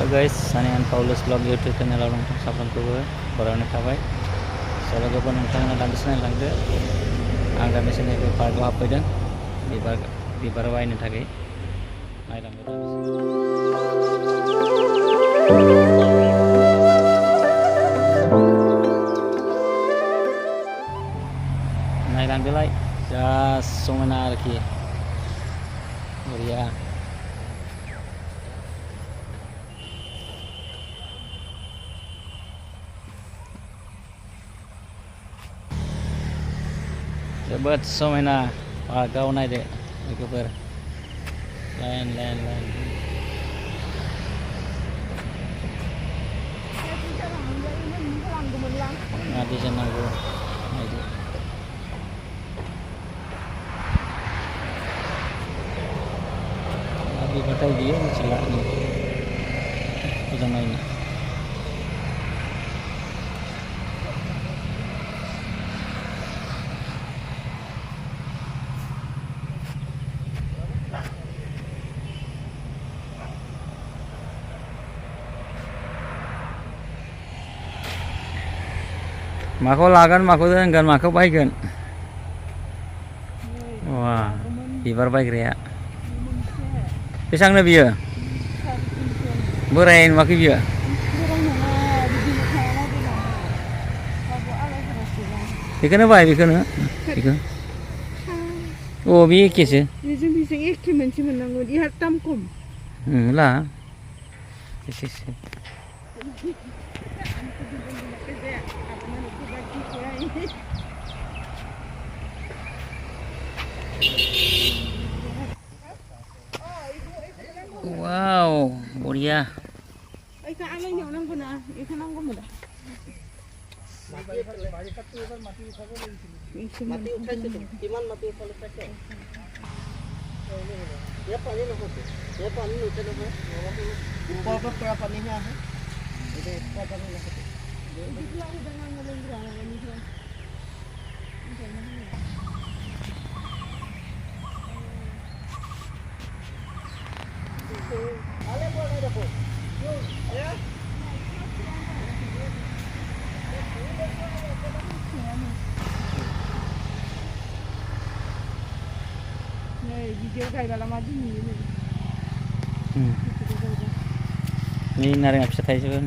Halo guys, Sanian Paulus Vlog YouTube channel nonton sabrangkauबो बरावनो थाबाय सल'खौबो नोंथांमोना दान्दिसे नायलांदो आं दान्दिसे नैबे पार्कआव हाबफैदों बिबार बायनो थाखाय नायलांदो नायलांदोलाय जा समायना आरोखि बरिया जोबोद समायना पार्कआव नायदो लोगोफोर लाइन डिजाइन नांगौ नायदो बिबारथाय बियो मिथिला मोजां नायनो माखौ लागोन माखौ दोनगोन माखौ बायगोन वा बिबार बायग्राया बेसेबांनो बियो बोराय नुवाखै बियो बेखौनो बाय बेखौनो अ बे एखेसो बेजों एखे मोनसे मोननांगौ इहा दाम खम ला एसे wow बरिया इखौ आलायनायाव नांगौ ना इखौ नांगौ मोना माटी उठाइছে কিমান মাটি উঠালে থাকে ये पानी नुठे নহয় ওপৰৰ পৰা পানীহে আহে এটা পানী নুঠে आले बोल देखो भिडिअ गायबाला मा दिनि नि नारें फिसा थाइजोबो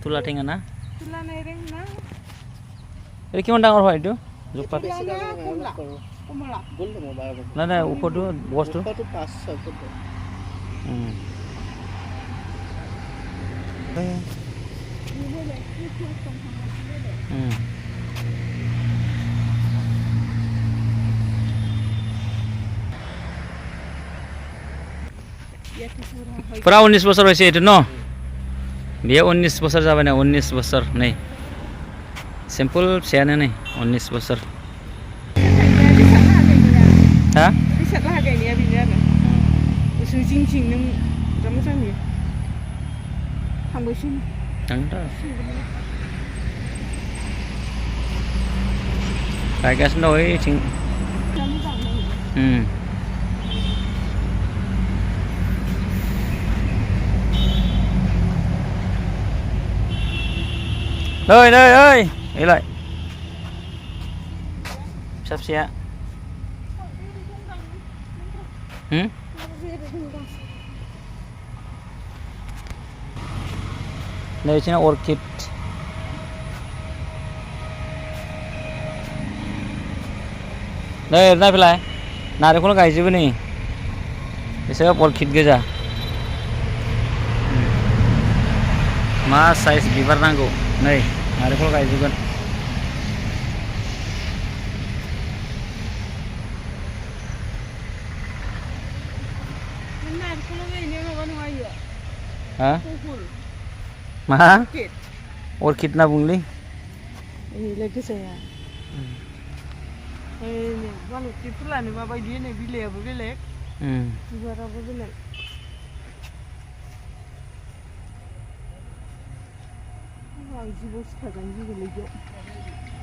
तुला टेंगा ना तुला नारें ना এটা কিমান ডাঙৰ হয় এইটো জোপা কমলা না ওপৰটো বস্তু 5-6 ফুট পুরা 19 বছর হয়েছে এটা ন বিয়ে 19 বছর যাবে না 19 বছর নেই सिम्पल फिसायानो नै 19 बोसोर हा बेसाद लाहा गायनाया बेनो आरो गोसो जिं नों जा मोजां नुयो थांबोसिन थांथ' गायगासिनो दं ओइथिं नै Ilai. Siap siap. Dari sini orchid. Đây ra lại. Narekol गायजोबो नै. Biasa orchid गोजा. मा साइज बिबार नांगौ नै नारेंखल गायजोबगोन हा मा orchid ना बुंलै इलाय गोजाया नै बालुखि फुलानो माबायदि नै बिलाइयाबो बेलेग बिबाराबो बेलेग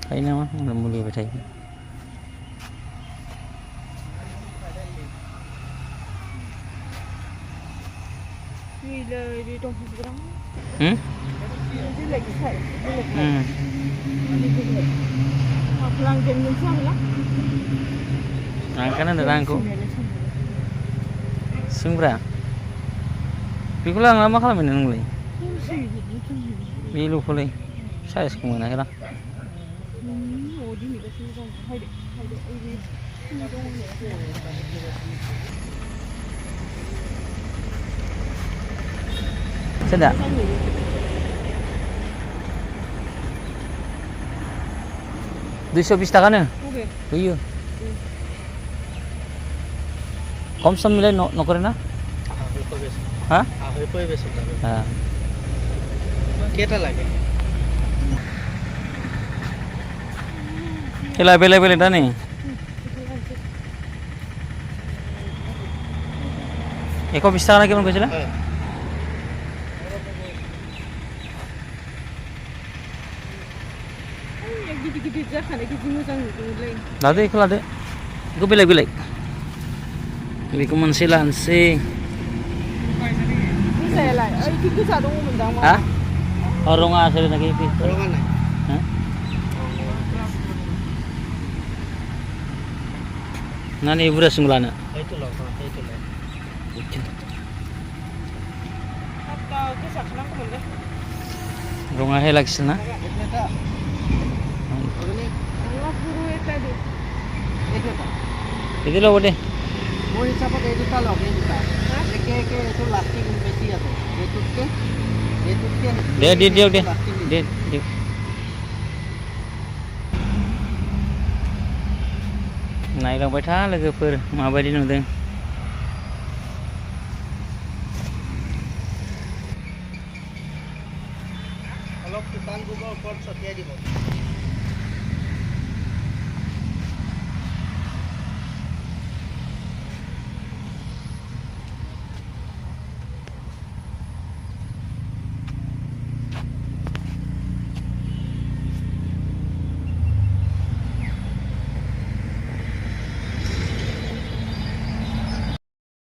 थायो नामा मुलि होबाय थायो di dongkul berang. Ini lagi saya. Aku langgeng mencang lah. Angkana ada rangku. Sungbra. Pikulang lama kalau minum mulai. Bilu mulai. Saya sekarang mana kira? Sedap. $220 na. Iya. कम सम मिले नौकरी ना हाँ हाँ केटा लागे केला अवेलेबल है नहीं एको 20 টাকা কেমন কইছিল gede-gede jangan gitu muzang mulai lade iku lade iku bilek-bilek Hindi ko man sila ansi. Bisa lah. Ay, kiko sa dong mundang mo. Ha? Oro nga sila nag-ipi. Oro nga na. Ha? Nani ibras mulana. Ito lang. At kisak lang ko munda. Oro nga helag sila na. Itu lo boleh. Mau siapa kayak itu kalau kayak itu kayak itu lasting besi atau itu ke dia này là bài thá là cái phơi mà bài đi nữa đây kalau kita Google Form setia di bawah